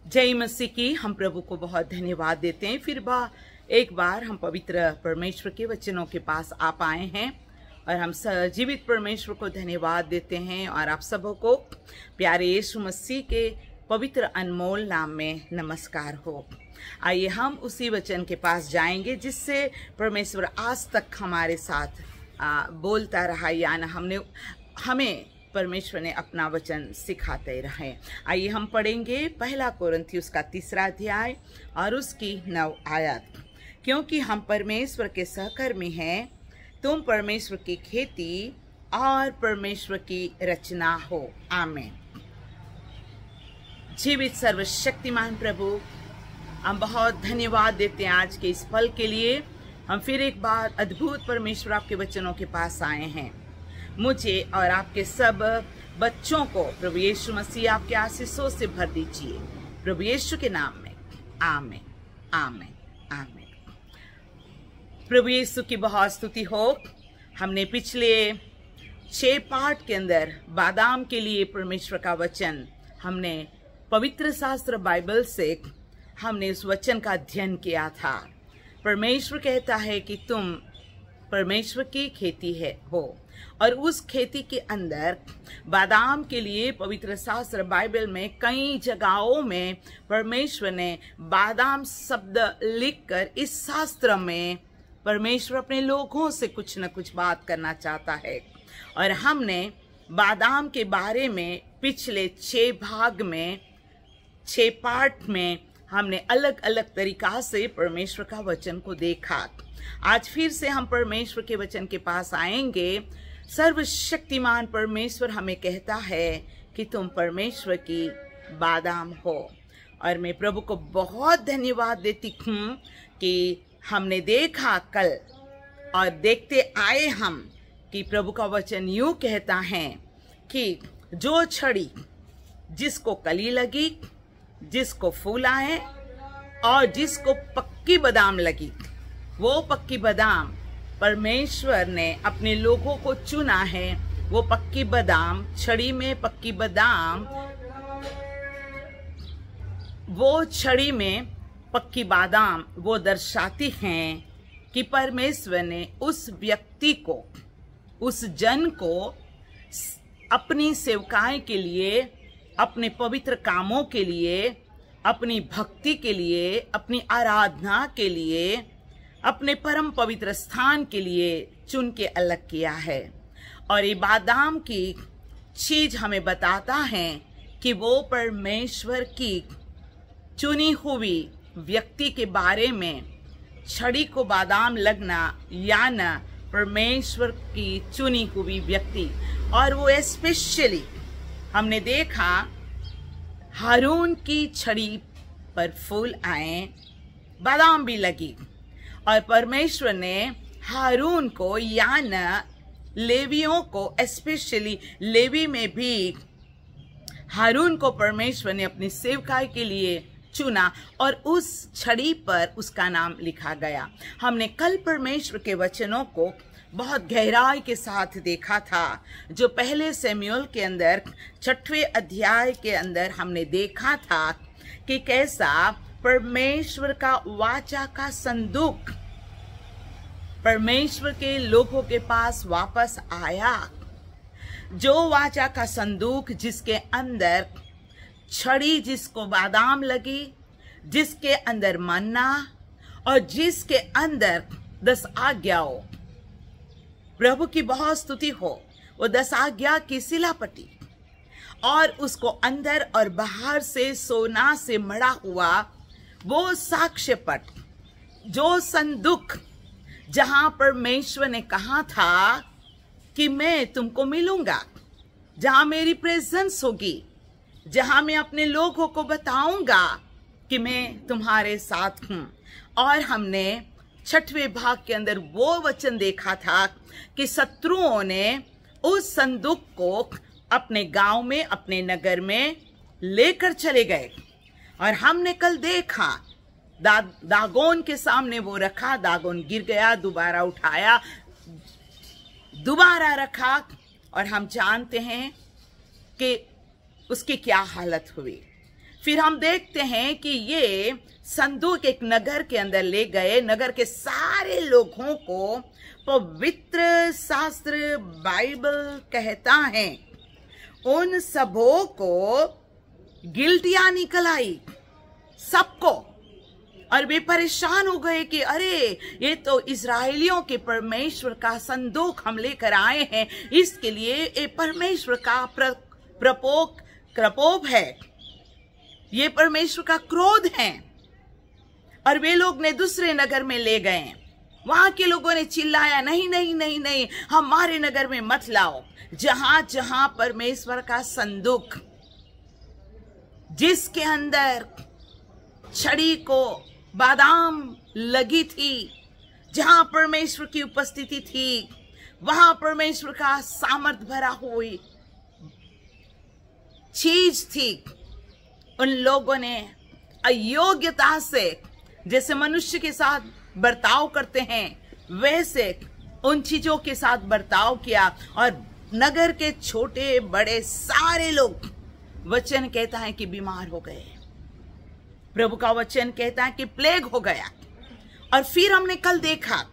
जय मसीह की। हम प्रभु को बहुत धन्यवाद देते हैं। फिर एक बार हम पवित्र परमेश्वर के वचनों के पास आ पाए हैं और हम जीवित परमेश्वर को धन्यवाद देते हैं और आप सबों को प्यारे यीशु मसीह के पवित्र अनमोल नाम में नमस्कार हो। आइए हम उसी वचन के पास जाएंगे जिससे परमेश्वर आज तक हमारे साथ बोलता रहा, यानी हमें परमेश्वर ने अपना वचन सिखाते रहे। आइए हम पढ़ेंगे पहला कोरिन्थियुस का 3 अध्याय और उसकी 9 आयत। क्योंकि हम परमेश्वर के सहकर्मी हैं, तुम परमेश्वर की खेती और परमेश्वर की रचना हो। आमीन। जीवित सर्वशक्तिमान प्रभु, हम बहुत धन्यवाद देते हैं आज के इस पल के लिए। हम फिर एक बार अद्भुत परमेश्वर आपके वचनों के पास आए हैं। मुझे और आपके सब बच्चों को प्रभु यीशु मसीह आपके आशीषों से भर दीजिए, प्रभु यीशु के नाम में। आमीन, आमीन, आमीन। प्रभु यीशु की बहुत स्तुति हो। हमने पिछले 6 पाठ के अंदर बादाम के लिए परमेश्वर का वचन हमने पवित्र शास्त्र बाइबल से हमने उस वचन का अध्ययन किया था। परमेश्वर कहता है कि तुम परमेश्वर की खेती हो और उस खेती के अंदर बादाम के लिए पवित्र शास्त्र बाइबल में कई जगहों में परमेश्वर ने बादाम शब्द लिखकर इस शास्त्र में परमेश्वर अपने लोगों से कुछ न कुछ बात करना चाहता है। और हमने बादाम के बारे में पिछले 6 भाग में 6 पार्ट में हमने अलग अलग तरीका से परमेश्वर का वचन को देखा। आज फिर से हम परमेश्वर के वचन के पास आएंगे। सर्वशक्तिमान परमेश्वर हमें कहता है कि तुम परमेश्वर की बादाम हो। और मैं प्रभु को बहुत धन्यवाद देती हूँ कि हमने देखा कल और देखते आए हम कि प्रभु का वचन यूं कहता है कि जो छड़ी जिसको कली लगी, जिसको फूल आए और जिसको पक्की बादाम लगी, वो पक्की बादाम परमेश्वर ने अपने लोगों को चुना है। वो पक्की बादाम, छड़ी में पक्की बादाम, वो छड़ी में पक्की बादाम वो दर्शाती हैं कि परमेश्वर ने उस व्यक्ति को, उस जन को अपनी सेवकाई के लिए, अपने पवित्र कामों के लिए, अपनी भक्ति के लिए, अपनी आराधना के लिए, अपने परम पवित्र स्थान के लिए चुन के अलग किया है। और ये बादाम की चीज हमें बताता है कि वो परमेश्वर की चुनी हुई व्यक्ति के बारे में, छड़ी को बादाम लगना या न परमेश्वर की चुनी हुई व्यक्ति। और वो स्पेशली हमने देखा हारून की छड़ी पर फूल आए, बादाम भी लगी। और परमेश्वर ने हारून को या न लेवियों को, स्पेशली लेवी में भी हारून को परमेश्वर ने अपनी सेवकाई के लिए चुना और उस छड़ी पर उसका नाम लिखा गया। हमने कल परमेश्वर के वचनों को बहुत गहराई के साथ देखा था, जो पहले शमूएल के अंदर 6वें अध्याय के अंदर हमने देखा था कि कैसा परमेश्वर का वाचा का संदूक परमेश्वर के लोगों के पास वापस आया। जो वाचा का संदूक जिसके अंदर छड़ी, जिसको बादाम लगी, जिसके अंदर मन्ना और जिसके अंदर 10 आज्ञाओं, प्रभु की बहुत स्तुति हो। वो 10 आज्ञा की शिलापट्टी और उसको अंदर और बाहर से सोना से मढ़ा हुआ वो साक्ष्य पट, जो संदूक जहां परमेश्वर ने कहा था कि मैं तुमको मिलूंगा, जहां मेरी प्रेजेंस होगी, जहां मैं अपने लोगों को बताऊंगा कि मैं तुम्हारे साथ हूं। और हमने 6वें भाग के अंदर वो वचन देखा था कि शत्रुओं ने उस संदूक को अपने गांव में, अपने नगर में लेकर चले गए। और हमने कल देखा दागोन के सामने वो रखा, दागोन गिर गया, दोबारा उठाया, दोबारा रखा और हम जानते हैं कि उसकी क्या हालत हुई। फिर हम देखते हैं कि ये संदूक एक नगर के अंदर ले गए। नगर के सारे लोगों को पवित्र शास्त्र बाइबल कहता है उन सबों को गिल्टियां निकल आई, सबको। और वे परेशान हो गए कि अरे ये तो इजराइलियों के परमेश्वर का संदूक हम लेकर आए हैं, इसके लिए ये परमेश्वर का प्रकोप है, ये परमेश्वर का क्रोध है। और वे लोग ने दूसरे नगर में ले गए। वहां के लोगों ने चिल्लाया, नहीं नहीं नहीं नहीं, हमारे नगर में मत लाओ, जहां जहां परमेश्वर का संदूक, जिसके अंदर छड़ी को बादाम लगी थी, जहां परमेश्वर की उपस्थिति थी, वहां परमेश्वर का सामर्थ भरा हुई चीज थी, उन लोगों ने अयोग्यता से, जैसे मनुष्य के साथ बर्ताव करते हैं वैसे उन चीजों के साथ बर्ताव किया। और नगर के छोटे बड़े सारे लोग, वचन कहता है कि बीमार हो गए। प्रभु का वचन कहता है कि प्लेग हो गया। और फिर हमने कल देखा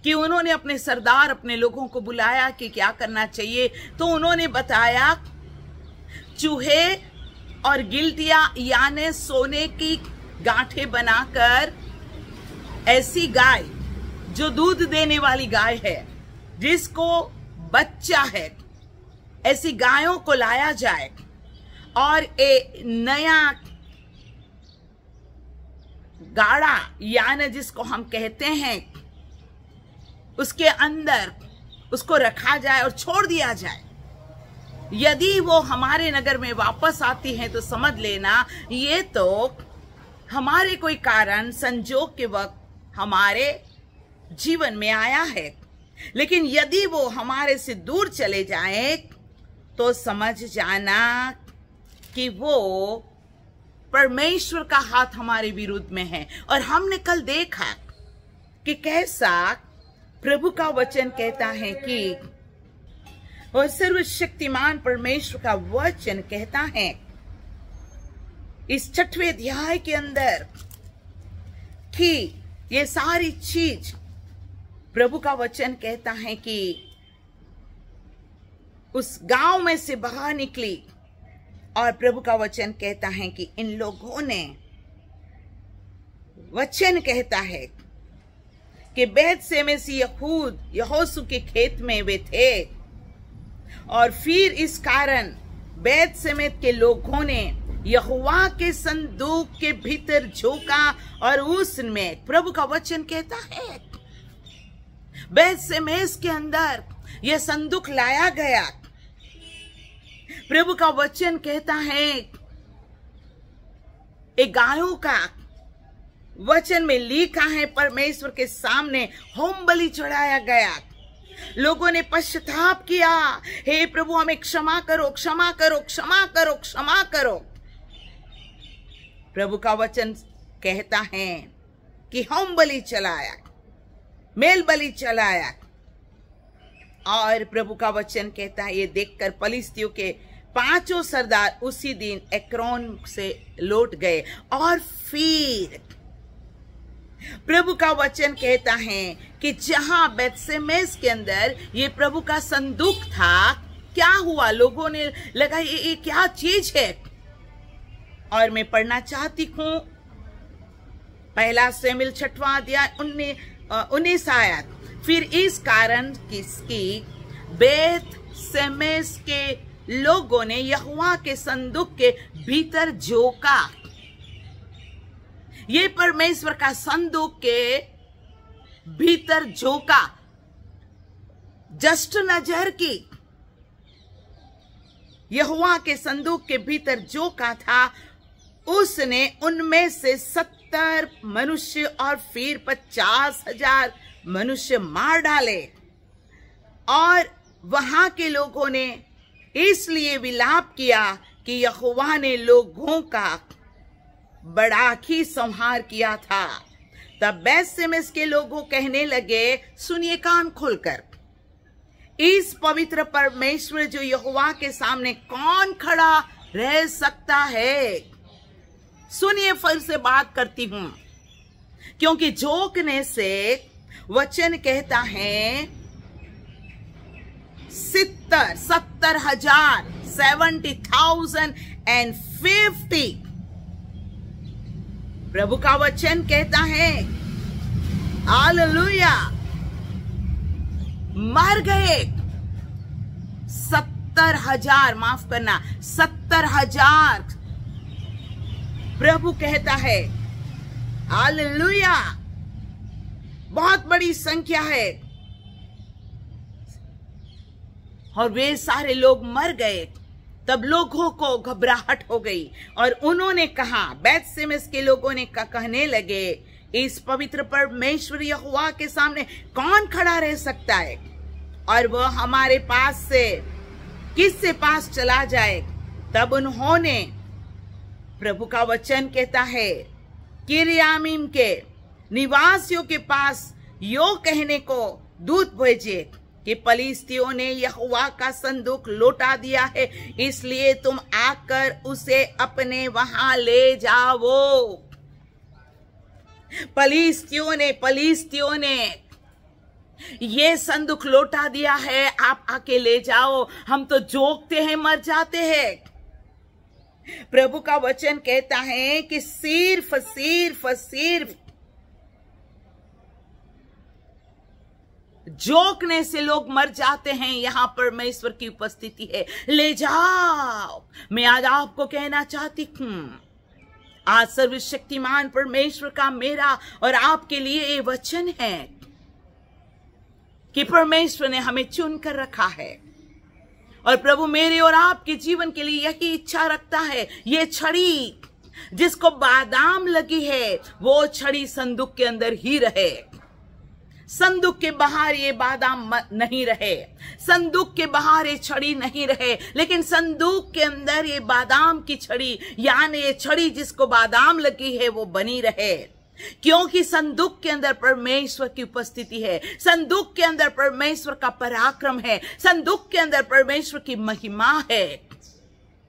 कि उन्होंने अपने सरदार, अपने लोगों को बुलाया कि क्या करना चाहिए। तो उन्होंने बताया चूहे और गिल्टियां यानी सोने की गांठें बनाकर, ऐसी गाय जो दूध देने वाली गाय है, जिसको बच्चा है, ऐसी गायों को लाया जाए और एक नया गाड़ा यानी जिसको हम कहते हैं, उसके अंदर उसको रखा जाए और छोड़ दिया जाए। यदि वो हमारे नगर में वापस आती है तो समझ लेना ये तो हमारे कोई कारण संजोग के वक्त हमारे जीवन में आया है। लेकिन यदि वो हमारे से दूर चले जाए तो समझ जाना कि वो परमेश्वर का हाथ हमारे विरुद्ध में है। और हमने कल देखा कि कैसा प्रभु का वचन कहता है कि और सर्वशक्तिमान परमेश्वर का वचन कहता है इस 6वें अध्याय के अंदर कि ये सारी चीज, प्रभु का वचन कहता है कि उस गांव में से बाहर निकली। और प्रभु का वचन कहता है कि इन लोगों ने, वचन कहता है कि बेतशेमेश यहोशू के खेत में वे थे। और फिर इस कारण बेतशेमेश के लोगों ने यहोवा के संदूक के भीतर झोंका और उसमें, प्रभु का वचन कहता है बेतशेमेश के अंदर यह संदूक लाया गया। प्रभु का वचन कहता है एक गायों का वचन में लिखा है, परमेश्वर के सामने होम बलि चढ़ाया गया। लोगों ने पश्चाताप किया, हे प्रभु हमें क्षमा करो, क्षमा करो, क्षमा करो, क्षमा करो। प्रभु का वचन कहता है कि होम बलि चलाया, मेल बलि चलाया। और प्रभु का वचन कहता है ये देखकर पलिश्तियों के 5 सरदार उसी दिन एक्रोन से लौट गए। और फिर प्रभु का वचन कहता है कि जहां बेतशेमेश के अंदर ये प्रभु का संदूक था, क्या हुआ, लोगों ने लगा ये क्या चीज है। और मैं पढ़ना चाहती हूं 1 शमूएल 6वां अध्याय 19 आयत। फिर इस कारण किसकी बेतशेमेश के लोगों ने यहोवा के संदूक के भीतर झोंका। ये परमेश्वर का संदूक के भीतर झोंका, जस्ट नजर की यहोवा के संदूक के भीतर झोंका था। उसने उनमें से 70 मनुष्य और फिर 50,000 मनुष्य मार डाले। और वहां के लोगों ने इसलिए विलाप किया कि यहोवा ने लोगों का बड़ा ही संहार किया था। तब बेतशेमेश के लोगों कहने लगे, सुनिए कान खोलकर, इस पवित्र परमेश्वर जो यहोवा के सामने कौन खड़ा रह सकता है। सुनिए, फिर से बात करती हूं, क्योंकि झोंकने से वचन कहता है 70,000 70,050 प्रभु का वचन कहता है हालेलुया, मर गए 70,000, माफ करना 70,000 प्रभु कहता है हालेलुया, बहुत बड़ी संख्या है। और वे सारे लोग मर गए। तब लोगों को घबराहट हो गई और उन्होंने कहा, बैतसेमेस के लोगों ने कहने लगे, इस पवित्र परमेश्वर यहोवा के सामने कौन खड़ा रह सकता है और वह हमारे पास से किससे पास चला जाए। तब उन्होंने, प्रभु का वचन कहता है, किरियामीम के निवासियों के पास यो कहने को दूत भेजे कि फलिस्तियों ने यहोवा का संदूक लौटा दिया है, इसलिए तुम आकर उसे अपने वहां ले जाओ। फलिस्तियों ने ये संदूक लौटा दिया है, आप आके ले जाओ, हम तो जोगते हैं, मर जाते हैं। प्रभु का वचन कहता है कि सिर्फ जोकने से लोग मर जाते हैं। यहां परमेश्वर की उपस्थिति है, ले जाओ। मैं आज आपको कहना चाहती हूं, आज सर्वशक्तिमान परमेश्वर का मेरा और आपके लिए ये वचन है कि परमेश्वर ने हमें चुन कर रखा है और प्रभु मेरे और आपके जीवन के लिए यही इच्छा रखता है। ये छड़ी जिसको बादाम लगी है, वो छड़ी संदूक के अंदर ही रहे, संदूक के बाहर ये बादाम नहीं रहे, संदूक के बाहर ये छड़ी नहीं रहे, लेकिन संदूक के अंदर ये बादाम की छड़ी, यानी ये छड़ी जिसको बादाम लगी है, वो बनी रहे। क्योंकि संदूक के अंदर परमेश्वर की उपस्थिति है, संदूक के अंदर परमेश्वर का पराक्रम है, संदूक के अंदर परमेश्वर की महिमा है।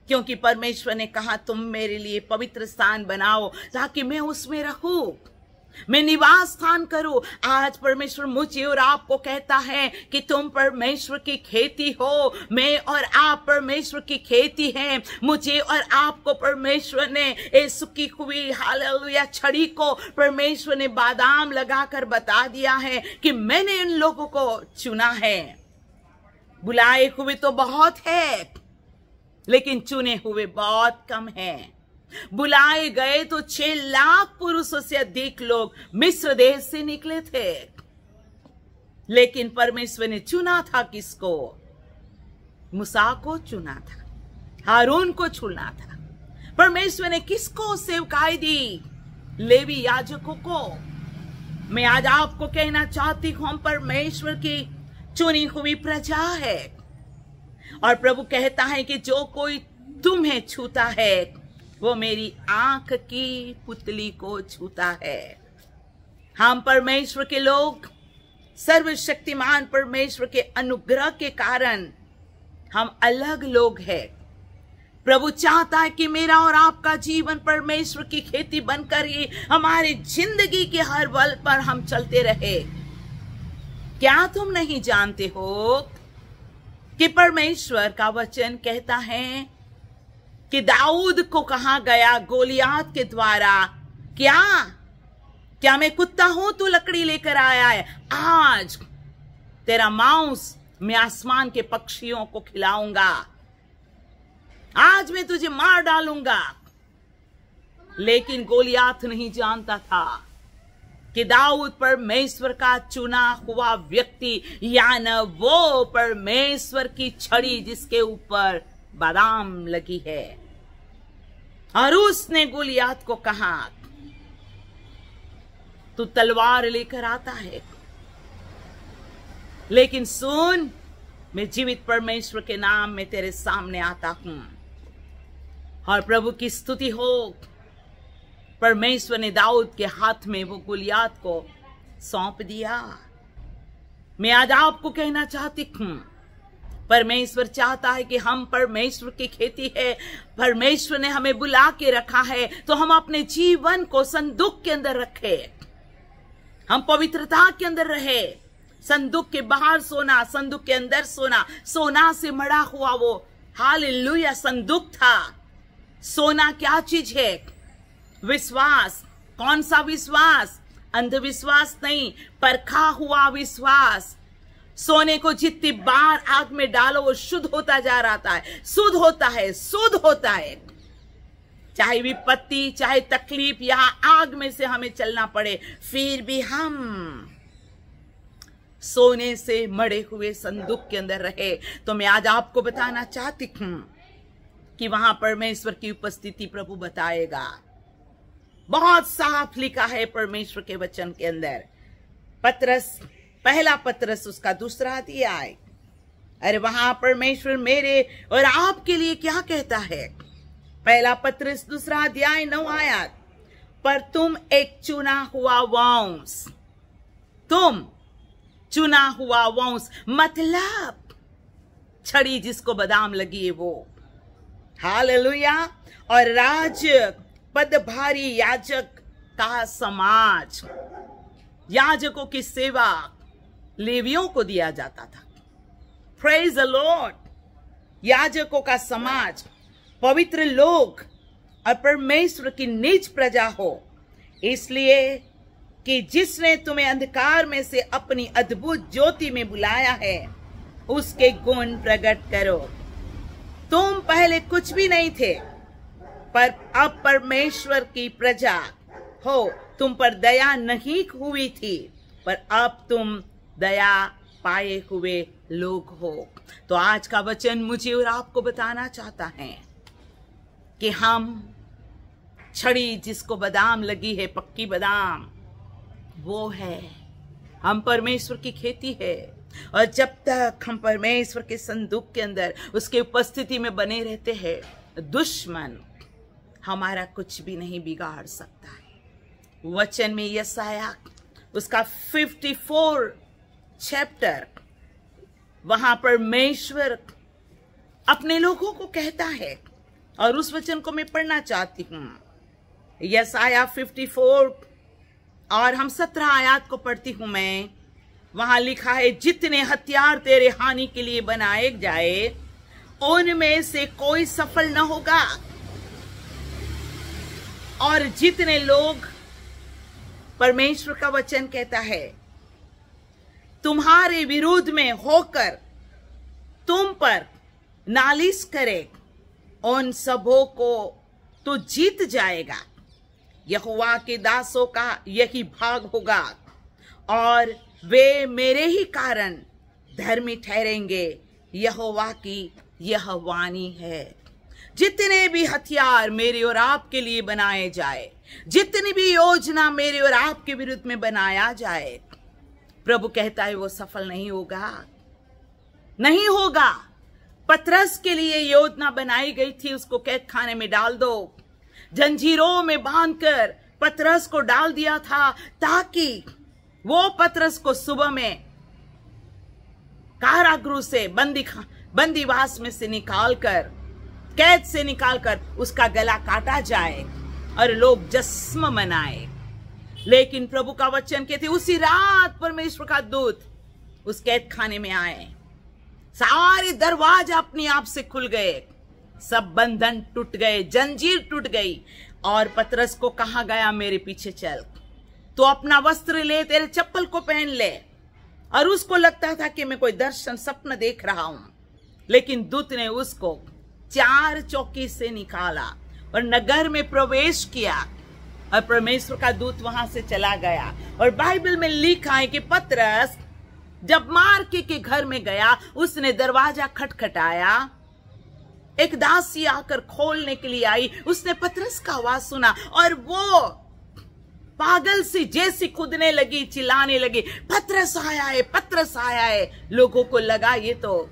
क्योंकि परमेश्वर ने कहा, तुम मेरे लिए पवित्र स्थान बनाओ ताकि मैं उसमें रहूं, मैं निवास स्थान करूं। आज परमेश्वर मुझे और आपको कहता है कि तुम परमेश्वर की खेती हो, मैं और आप परमेश्वर की खेती हैं। मुझे और आपको परमेश्वर ने इस सुखी हुई हालेलुया छड़ी को परमेश्वर ने बादाम लगाकर बता दिया है कि मैंने इन लोगों को चुना है। बुलाए हुए तो बहुत है, लेकिन चुने हुए बहुत कम हैं। बुलाए गए तो 6 लाख पुरुषों से अधिक लोग मिस्र देश से निकले थे, लेकिन परमेश्वर ने चुना था किसको? मूसा को चुना था, हारून को चुना था। परमेश्वर ने किसको सेवकाई दी? लेवी याजकों को। मैं आज आपको कहना चाहती हूं, हम परमेश्वर की चुनी हुई प्रजा है और प्रभु कहता है कि जो कोई तुम्हें छूता है वो मेरी आंख की पुतली को छूता है। हम परमेश्वर के लोग, सर्वशक्तिमान परमेश्वर के अनुग्रह के कारण हम अलग लोग हैं। प्रभु चाहता है कि मेरा और आपका जीवन परमेश्वर की खेती बनकर ही हमारी जिंदगी के हर पल पर हम चलते रहे। क्या तुम नहीं जानते हो कि परमेश्वर का वचन कहता है कि दाऊद को कहा गया गोलियात के द्वारा, क्या मैं कुत्ता हूं तू लकड़ी लेकर आया है? आज तेरा मांस मैं आसमान के पक्षियों को खिलाऊंगा, आज मैं तुझे मार डालूंगा। लेकिन गोलियात नहीं जानता था कि दाऊद परमेश्वर का चुना हुआ व्यक्ति, यानी वो परमेश्वर की छड़ी जिसके ऊपर बादाम लगी है। और उसने गोलियात को कहा, तू तलवार लेकर आता है, लेकिन सुन, मैं जीवित परमेश्वर के नाम में तेरे सामने आता हूं। और प्रभु की स्तुति हो, परमेश्वर ने दाऊद के हाथ में वो गोलियात को सौंप दिया। मैं आज आपको कहना चाहती हूं, परमेश्वर चाहता है कि हम परमेश्वर की खेती है, परमेश्वर ने हमें बुला के रखा है, तो हम अपने जीवन को संदूक के अंदर रखें, हम पवित्रता के अंदर रहे। संदूक के बाहर सोना, संदूक के अंदर सोना, सोना से मढ़ा हुआ वो हालेलुया संदूक था। सोना क्या चीज है? विश्वास। कौन सा विश्वास? अंधविश्वास नहीं, परखा हुआ विश्वास। सोने को जितनी बार आग में डालो वो शुद्ध होता जा रहा है, शुद्ध होता है, शुद्ध होता है। चाहे विपत्ति, चाहे तकलीफ, यहां आग में से हमें चलना पड़े, फिर भी हम सोने से मड़े हुए संदूक के अंदर रहे। तो मैं आज आपको बताना चाहती हूं कि वहां परमेश्वर की उपस्थिति प्रभु बताएगा। बहुत साफ लिखा है परमेश्वर के वचन के अंदर। पत्रस, पहला पत्रस उसका 2 अध्याय, अरे वहां परमेश्वर मेरे और आपके लिए क्या कहता है? पहला पत्रस 2 अध्याय 9 आयत, पर तुम एक चुना हुआ वंश, तुम चुना हुआ वंश, मतलब छड़ी जिसको बादाम लगी है वो, हालेलुया, और राज पदभारी याजक का समाज। याजकों की सेवा लेवियों को दिया जाता था। Praise the Lord. याजकों का समाज, पवित्र लोग और परमेश्वर की निज प्रजा हो, इसलिए कि जिसने तुम्हें अंधकार में से अपनी अद्भुत ज्योति में बुलाया है, उसके गुण प्रकट करो। तुम पहले कुछ भी नहीं थे, पर अब परमेश्वर की प्रजा हो। तुम पर दया नहीं हुई थी, पर अब तुम दया पाए हुए लोग हो। तो आज का वचन मुझे और आपको बताना चाहता है कि हम छड़ी जिसको बादाम लगी है, पक्की बादाम, वो है, हम परमेश्वर की खेती है। और जब तक हम परमेश्वर के संदूक के अंदर उसके उपस्थिति में बने रहते हैं, दुश्मन हमारा कुछ भी नहीं बिगाड़ सकता है। वचन में यशाया उसका 54 चैप्टर, वहां परमेश्वर अपने लोगों को कहता है, और उस वचन को मैं पढ़ना चाहती हूं। यशाया 54 और हम 17 आयत को पढ़ती हूं मैं। वहां लिखा है, जितने हथियार तेरे हानि के लिए बनाए जाए, उनमें से कोई सफल न होगा, और जितने लोग, परमेश्वर का वचन कहता है, तुम्हारे विरोध में होकर तुम पर नालिश करे, उन सबों को तो जीत जाएगा। यहोवा के दासों का यही भाग होगा, और वे मेरे ही कारण धर्मी ठहरेंगे। यहोवा की यह वाणी है। जितने भी हथियार मेरे और आपके लिए बनाए जाए, जितनी भी योजना मेरे और आपके विरुद्ध में बनाया जाए, प्रभु कहता है वो सफल नहीं होगा, नहीं होगा। पतरस के लिए योजना बनाई गई थी, उसको कैद खाने में डाल दो, जंजीरों में बांधकर पतरस को डाल दिया था, ताकि वो पतरस को सुबह में कारागृह से, बंदीवास में से निकालकर, कैद से निकालकर उसका गला काटा जाए और लोग जश्न मनाए। लेकिन प्रभु का वचन कहते, उसी रात परमेश्वर का दूत उस कैद खाने में आए, सारे दरवाजे अपने आप से खुल गए, सब बंधन टूट गए, जंजीर टूट गई, और पतरस को कहा गया, मेरे पीछे चल, तो अपना वस्त्र ले, तेरे चप्पल को पहन ले। और उसको लगता था कि मैं कोई दर्शन, सपना देख रहा हूं, लेकिन दूत ने उसको 4 चौकी से निकाला और नगर में प्रवेश किया, और परमेश्वर का दूत वहां से चला गया। और बाइबल में लिखा है कि पतरस जब मार्के के घर में गया, उसने दरवाजा खटखटाया, एक दासी आकर खोलने के लिए आई, उसने पतरस का आवाज सुना, और वो पागल सी जैसी कूदने लगी, चिल्लाने लगी, पतरस आया है, पतरस आया है। लोगों को लगा ये तो,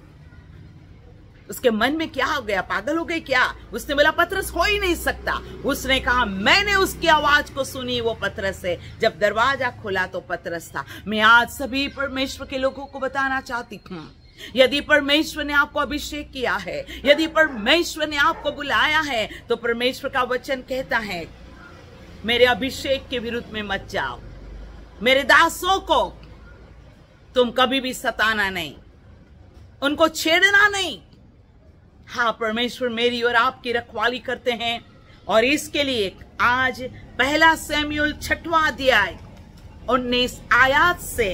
उसके मन में क्या हो गया, पागल हो गई क्या? उसने बोला पतरस हो ही नहीं सकता। उसने कहा, मैंने उसकी आवाज को सुनी, वो पतरस है। जब दरवाजा खुला तो पतरस था। मैं आज सभी परमेश्वर के लोगों को बताना चाहती हूँ यदि परमेश्वर ने आपको अभिषेक किया है, यदि परमेश्वर ने आपको बुलाया है, तो परमेश्वर का वचन कहता है, मेरे अभिषेक के विरुद्ध में मत जाओ, मेरे दासों को तुम कभी भी सताना नहीं, उनको छेड़ना नहीं। हाँ, परमेश्वर मेरी और आपकी रखवाली करते हैं। और इसके लिए आज 1 शमूएल 6वां अध्याय 19 आयत से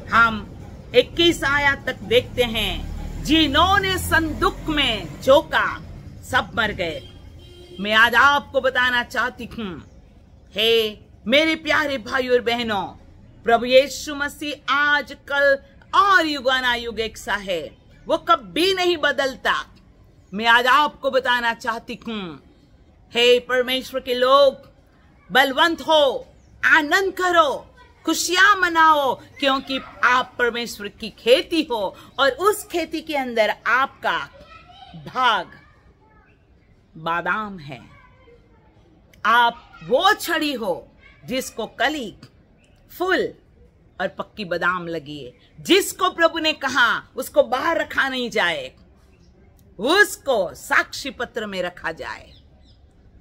हम 21 आयत तक देखते हैं। जिन्होंने संदूक में झोंका सब मर गए। मैं आज आपको बताना चाहती हूं, हे मेरे प्यारे भाई और बहनों, प्रभु यीशु मसीह आज कल और युगानुयुग एक सा है, वो कभी नहीं बदलता। मैं आज आपको बताना चाहती हूं, हे परमेश्वर के लोग, बलवंत हो, आनंद करो, खुशियां मनाओ, क्योंकि आप परमेश्वर की खेती हो और उस खेती के अंदर आपका भाग बादाम है। आप वो छड़ी हो जिसको कली, फूल और पक्की बादाम लगी है। जिसको प्रभु ने कहा उसको बाहर रखा नहीं जाए, उसको साक्षी पत्र में रखा जाए,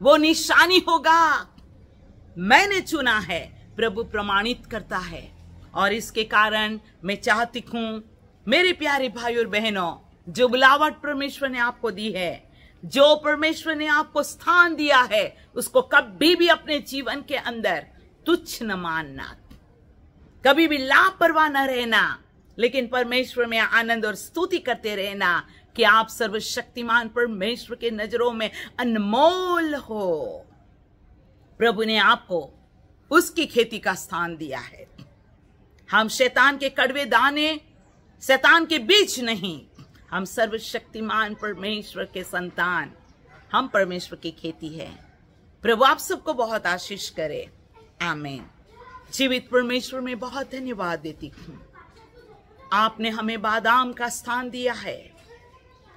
वो निशानी होगा। मैंने चुना है, प्रभु प्रमाणित करता है। और इसके कारण मैं चाहती हूं, मेरे प्यारे भाई और बहनों, जो बुलावट परमेश्वर ने आपको दी है, जो परमेश्वर ने आपको स्थान दिया है, उसको कभी भी अपने जीवन के अंदर तुच्छ न मानना, कभी भी लापरवाह न रहना, लेकिन परमेश्वर में आनंद और स्तुति करते रहना कि आप सर्वशक्तिमान परमेश्वर के नजरों में अनमोल हो। प्रभु ने आपको उसकी खेती का स्थान दिया है। हम शैतान के कड़वे दाने, शैतान के बीज नहीं, हम सर्वशक्तिमान परमेश्वर के संतान, हम परमेश्वर की खेती है। प्रभु आप सबको बहुत आशीष करे। आमीन। जीवित परमेश्वर में बहुत धन्यवाद देती हूं, आपने हमें बादाम का स्थान दिया है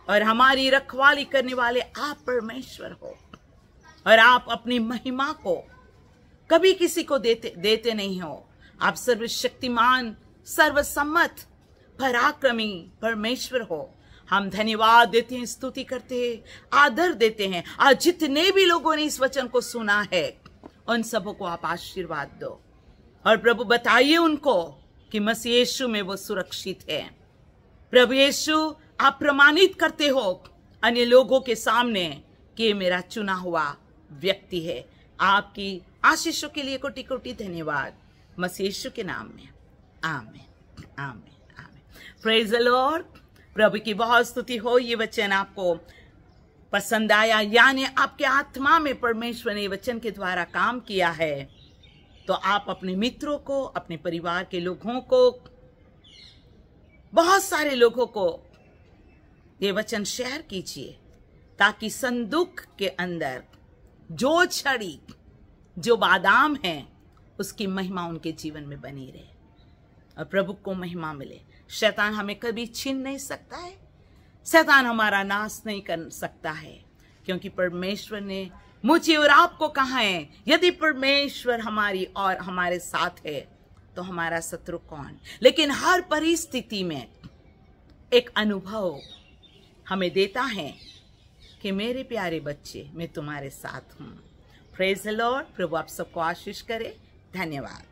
और हमारी रखवाली करने वाले आप परमेश्वर हो। और आप अपनी महिमा को कभी किसी को देते नहीं हो। आप सर्वशक्तिमान, सर्वसम्मत, पराक्रमी परमेश्वर हो। हम धन्यवाद देते हैं, स्तुति करते हैं, आदर देते हैं। आज जितने भी लोगों ने इस वचन को सुना है, उन सबों को आप आशीर्वाद दो। और प्रभु बताइए उनको कि मसीह यीशु में वो सुरक्षित है। प्रभु यीशु, आप प्रमाणित करते हो अन्य लोगों के सामने कि ये मेरा चुना हुआ व्यक्ति है। आपकी आशीषों के लिए कोटि कोटि धन्यवाद, मसीह यीशु के नाम में। आमीन, आमीन, आमीन। Praise the Lord. प्रभु की बहुत स्तुति हो। ये वचन आपको पसंद आया, यानी आपके आत्मा में परमेश्वर ने वचन के द्वारा काम किया है, तो आप अपने मित्रों को, अपने परिवार के लोगों को, बहुत सारे लोगों को ये वचन शेयर कीजिए, ताकि संदूक के अंदर जो छड़ी, जो बादाम है, उसकी महिमा उनके जीवन में बनी रहे और प्रभु को महिमा मिले। शैतान हमें कभी छीन नहीं सकता है, शैतान हमारा नाश नहीं कर सकता है, क्योंकि परमेश्वर ने मुझे और आपको कहा है, यदि परमेश्वर हमारी और हमारे साथ है तो हमारा शत्रु कौन। लेकिन हर परिस्थिति में एक अनुभव हमें देता है कि मेरे प्यारे बच्चे, मैं तुम्हारे साथ हूं। Praise the Lord. प्रभु आप सबको आशीष करे। धन्यवाद।